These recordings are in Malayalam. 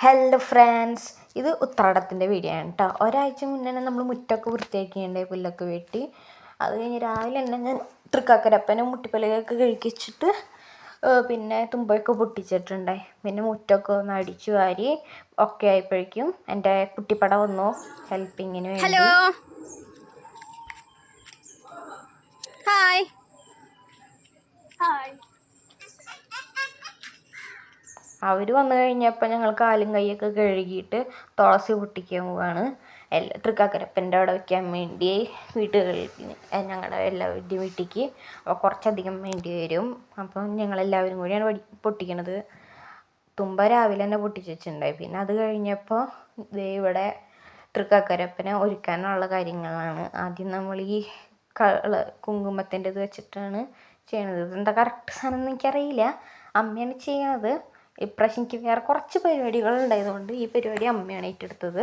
ഹലോ ഫ്രണ്ട്സ്, ഇത് ഉത്രാടത്തിൻ്റെ വീഡിയോ ആണ് കേട്ടോ. ഒരാഴ്ച മുന്നേ തന്നെ നമ്മൾ മുറ്റമൊക്കെ വൃത്തിയാക്കിയിട്ടുണ്ടായി, പുല്ലൊക്കെ വെട്ടി. അത് കഴിഞ്ഞ് രാവിലെ തന്നെ ഞാൻ തൃക്കാക്കരപ്പനെ മുട്ടിപ്പലകൊക്കെ കഴിക്കിച്ചിട്ട് പിന്നെ തുമ്പയൊക്കെ പൊട്ടിച്ചിട്ടുണ്ടായി. പിന്നെ മുറ്റമൊക്കെ ഒന്ന് അടിച്ചു വാരി ഒക്കെ ആയപ്പോഴേക്കും എൻ്റെ കുട്ടിപ്പട വന്നു ഹെൽപ്പിങ്ങിന് വേണ്ടി. Hello hi hi. അവർ വന്നു കഴിഞ്ഞപ്പോൾ ഞങ്ങൾ കാലും കൈയൊക്കെ കഴുകിയിട്ട് തുളസി പൊട്ടിക്കാൻ പോവാണ്. തൃക്കാക്കരപ്പൻ്റെ അവിടെ വയ്ക്കാൻ വേണ്ടി വീട്ടുകളിൽ ഞങ്ങളുടെ എല്ലാവരുടെയും വീട്ടിലേക്ക് അപ്പോൾ കുറച്ചധികം വേണ്ടി വരും. അപ്പം ഞങ്ങളെല്ലാവരും കൂടിയാണ് പൊട്ടിക്കണത്. തുമ്പ രാവിലെ തന്നെ പൊട്ടിച്ച് വെച്ചിട്ടുണ്ടായി. പിന്നെ അത് കഴിഞ്ഞപ്പോൾ ഇവിടെ തൃക്കാക്കരപ്പനെ ഒരുക്കാനുള്ള കാര്യങ്ങളാണ്. ആദ്യം നമ്മൾ ഈ കുങ്കുമത്തിൻ്റെ ഇത് വെച്ചിട്ടാണ് ചെയ്യണത്. ഇതെന്താ കറക്റ്റ് സാധനം എന്ന് എനിക്കറിയില്ല, അമ്മയാണ് ചെയ്യണത്. ഇപ്രാവശ്യം എനിക്ക് വേറെ കുറച്ച് പരിപാടികൾ ഉണ്ടായതുകൊണ്ട് ഈ പരിപാടി അമ്മയാണ് ഏറ്റെടുത്തത്.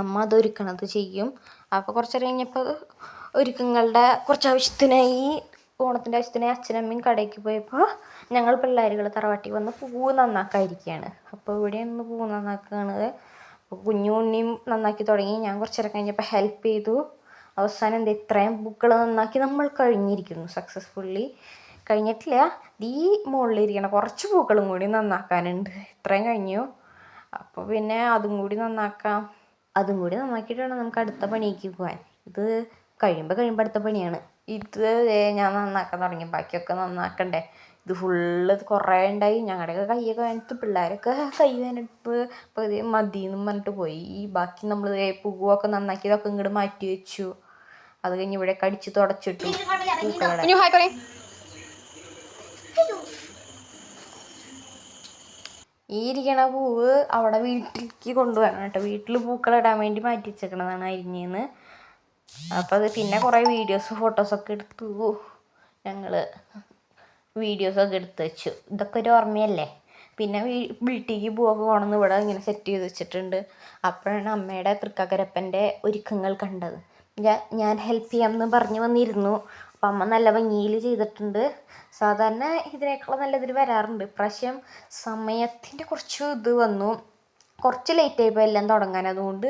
അമ്മ അത് ഒരുക്കണത് ചെയ്യും. അപ്പോൾ കുറച്ച് കഴിഞ്ഞപ്പോൾ ഒരുക്കങ്ങളുടെ കുറച്ച് ആവശ്യത്തിനായി, ഓണത്തിൻ്റെ ആവശ്യത്തിനായി അച്ഛനമ്മയും കടയ്ക്ക് പോയപ്പോൾ ഞങ്ങൾ പിള്ളേരുകൾ തറവാട്ടിൽ വന്ന് പൂവ് നന്നാക്കാതിരിക്കുകയാണ്. അപ്പോൾ ഇവിടെ ഒന്ന് പൂവ് നന്നാക്കുകയാണത്. അപ്പോൾ ഉണ്ണിയും നന്നാക്കി തുടങ്ങി. ഞാൻ കുറച്ച് നേരം കഴിഞ്ഞപ്പോൾ ഹെൽപ്പ് ചെയ്തു. അവസാനം എന്താ ഇത്രയും പൂക്കൾ നന്നാക്കി നമ്മൾ കഴിഞ്ഞിരിക്കുന്നു. സക്സസ്ഫുള്ളി കഴിഞ്ഞിട്ടില്ല, ഈ മുകളിലിരിക്കണം കുറച്ച് പൂക്കളും കൂടി നന്നാക്കാനുണ്ട്. ഇത്രയും കഴിഞ്ഞു. അപ്പോൾ പിന്നെ അതും കൂടി നന്നാക്കാം. അതും കൂടി നന്നാക്കിയിട്ട് വേണം നമുക്ക് അടുത്ത പണിക്ക് പോകാൻ. ഇത് കഴിയുമ്പോൾ അടുത്ത പണിയാണ്. ഇത് ഞാൻ നന്നാക്കാൻ തുടങ്ങി, ബാക്കിയൊക്കെ നന്നാക്കണ്ടേ. ഇത് ഫുള്ള് കുറേ ഉണ്ടായി. ഞങ്ങളുടെയൊക്കെ കൈയൊക്കെ വേനത്ത്, പിള്ളേരൊക്കെ കൈ വേനത്ത് പകുതി മതിയെന്നും പറഞ്ഞിട്ട് പോയി. ഈ ബാക്കി നമ്മൾ പൂവൊക്കെ നന്നാക്കിയതൊക്കെ ഇങ്ങോട്ട് മാറ്റി വെച്ചു. അത് കഴിഞ്ഞ് ഇവിടെ കടിച്ച് തുടച്ചിട്ടു പൂക്കളുടെ. ഈ ഇരിക്കണ പൂവ് അവിടെ വീട്ടിലേക്ക് കൊണ്ടുപോകണം കേട്ടോ. വീട്ടിൽ പൂക്കളിടാൻ വേണ്ടി മാറ്റി വെച്ചേക്കണതാണ് അരിഞ്ഞെന്ന്. അപ്പോൾ അത് പിന്നെ കുറേ ഫോട്ടോസൊക്കെ എടുത്തു. ഞങ്ങൾ വീഡിയോസൊക്കെ എടുത്ത് വെച്ചു. ഇതൊക്കെ ഒരു ഓർമ്മയല്ലേ. പിന്നെ വീട്ടിലേക്ക് പൂവൊക്കെ കൊണ്ടുവന്ന് ഇവിടെ ഇങ്ങനെ സെറ്റ് ചെയ്ത് വെച്ചിട്ടുണ്ട്. അപ്പോഴാണ് അമ്മയുടെ തൃക്കാക്കരപ്പൻ്റെ ഒരുക്കങ്ങൾ കണ്ടത്. ഞാൻ ഹെൽപ്പ് ചെയ്യാമെന്ന് പറഞ്ഞു വന്നിരുന്നു. അപ്പം അമ്മ നല്ല ഭംഗിയിൽ ചെയ്തിട്ടുണ്ട്. സാധാരണ ഇതിനേക്കാളും നല്ല ഇതിൽ വരാറുണ്ട്. ഇപ്രാവശ്യം സമയത്തിൻ്റെ കുറച്ച് ഇത് വന്നു, കുറച്ച് ലേറ്റായിപ്പോൾ എല്ലാം തുടങ്ങാൻ. അതുകൊണ്ട്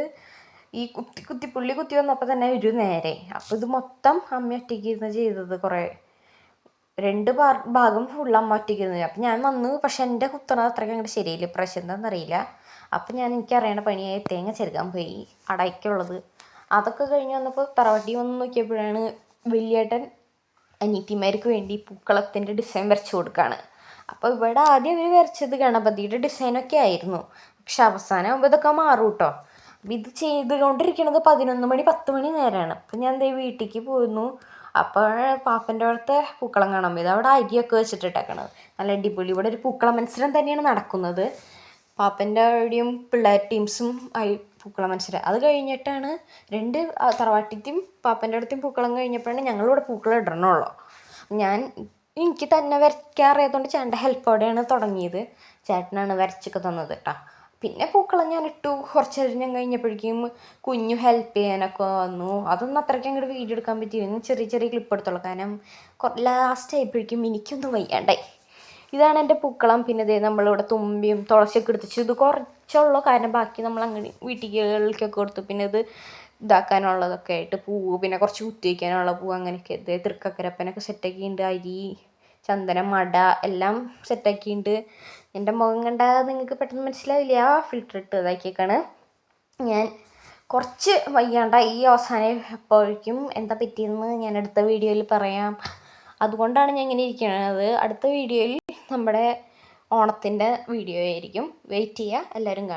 ഈ കുത്തിപ്പുള്ളി കുത്തി വന്നപ്പോൾ തന്നെ ഒരു നേരെ. അപ്പോൾ ഇത് മൊത്തം അമ്മ ഒറ്റയ്ക്ക് ഇരുന്ന് ചെയ്തത്. കുറേ 2 ഭാഗം ഫുള്ള് അമ്മ ഒറ്റയ്ക്ക് ഇരുന്നത്. അപ്പം ഞാൻ വന്നു, പക്ഷെ എൻ്റെ കുത്തണത് അത്രയ്ക്ക് അങ്ങോട്ട് ശരിയില്ല. ഇപ്രാവശ്യം എന്താണെന്നറിയില്ല. അപ്പം ഞാൻ എനിക്കറിയണ പണിയായി തേങ്ങ ചെരുക്കാൻ പോയി, അടയ്ക്കുള്ളത്. അതൊക്കെ കഴിഞ്ഞ് വന്നപ്പോൾ തറവാട്ടി വന്ന് നോക്കിയപ്പോഴാണ് വലിയേട്ടൻ അനിയത്തിമാർക്ക് വേണ്ടി പൂക്കളത്തിൻ്റെ ഡിസൈൻ വരച്ചു കൊടുക്കുകയാണ്. അപ്പോൾ ഇവിടെ ആദ്യം അവർ വരച്ചത് ഗണപതിയുടെ ഡിസൈനൊക്കെ ആയിരുന്നു. പക്ഷെ അവസാനം ആകുമ്പോൾ ഇതൊക്കെ മാറും കേട്ടോ. അപ്പം ഇത് ചെയ്തുകൊണ്ടിരിക്കുന്നത് 11 മണി 10 മണി നേരമാണ്. അപ്പം ഞാൻ ദേ വീട്ടിലേക്ക് പോയിരുന്നു. അപ്പോൾ പാപ്പൻ്റെ അവിടുത്തെ പൂക്കളം കാണാൻ പോയത്. അവിടെ അരിയൊക്കെ വെച്ചിട്ടിട്ടേക്കണത് നല്ല അടിപൊളി. ഇവിടെ ഒരു പൂക്കളം മത്സരം തന്നെയാണ് നടക്കുന്നത്. പാപ്പൻ്റെ അവിടെയും പിള്ളേർ ടീംസും ആയി പൂക്കളം മത്സരം. അത് കഴിഞ്ഞിട്ടാണ് തറവാട്ടിത്തെയും പാപ്പൻ്റെ അടുത്തേയും പൂക്കളം കഴിഞ്ഞപ്പോഴാണ് ഞങ്ങളിവിടെ പൂക്കളം ഇടണുള്ളൂ. എനിക്ക് തന്നെ വരയ്ക്കാൻ അറിയാത്തതുകൊണ്ട് ചേട്ടൻ്റെ ഹെൽപ്പോടെയാണ് തുടങ്ങിയത്. ചേട്ടനാണ് വരച്ചൊക്കെ തന്നത് കേട്ടോ. പിന്നെ പൂക്കളം ഞാൻ ഇട്ടു. കുറച്ച് നേരം കഴിഞ്ഞപ്പോഴേക്കും കുഞ്ഞു ഹെൽപ്പ് ചെയ്യാനൊക്കെ വന്നു. അതൊന്നും അത്രയ്ക്ക് അങ്ങോട്ട് വീഡിയോ എടുക്കാൻ പറ്റിയില്ല. ചെറിയ ചെറിയ ക്ലിപ്പ് എടുത്തോളൂ, കാരണം ലാസ്റ്റ് ആയപ്പോഴേക്കും എനിക്കൊന്നും വയ്യാണ്ടായി. ഇതാണ് എൻ്റെ പൂക്കളം. പിന്നെ ഇതേ നമ്മളിവിടെ തുമ്പിയും തുളസിയൊക്കെ എടുത്തിച്ചു. ഇത് കുറച്ചുള്ളൂ, കാരണം ബാക്കി നമ്മൾ അങ്ങനെ വീട്ടിലേക്കൊക്കെ കൊടുത്തു. പിന്നെ ഇത് ഇതാക്കാനുള്ളതൊക്കെ ആയിട്ട് പൂവ്, പിന്നെ കുറച്ച് കുത്തി വയ്ക്കാനുള്ള പൂവ്, അങ്ങനെയൊക്കെ. ഇത് തൃക്കാക്കരപ്പനൊക്കെ സെറ്റാക്കിയിട്ടുണ്ട്. അരി, ചന്ദനം, മട എല്ലാം സെറ്റാക്കിയിട്ടുണ്ട്. എൻ്റെ മുഖം കണ്ടാൽ നിങ്ങൾക്ക് പെട്ടെന്ന് മനസ്സിലാവില്ല, ഫിൽറ്റർ ഇട്ട് ഇതാക്കിയേക്കാണ്. ഞാൻ കുറച്ച് വയ്യാണ്ടായി ഈ അവസാനം. എപ്പോഴേക്കും എന്താ പറ്റിയെന്ന് ഞാൻ അടുത്ത വീഡിയോയിൽ പറയാം. അതുകൊണ്ടാണ് ഞാൻ ഇങ്ങനെ ഇരിക്കുന്നത്. അടുത്ത വീഡിയോയിൽ നമ്മുടെ ഓണത്തിൻ്റെ വീഡിയോ ആയിരിക്കും. വെയിറ്റ് ചെയ്യുക, എല്ലാവരും കാണും.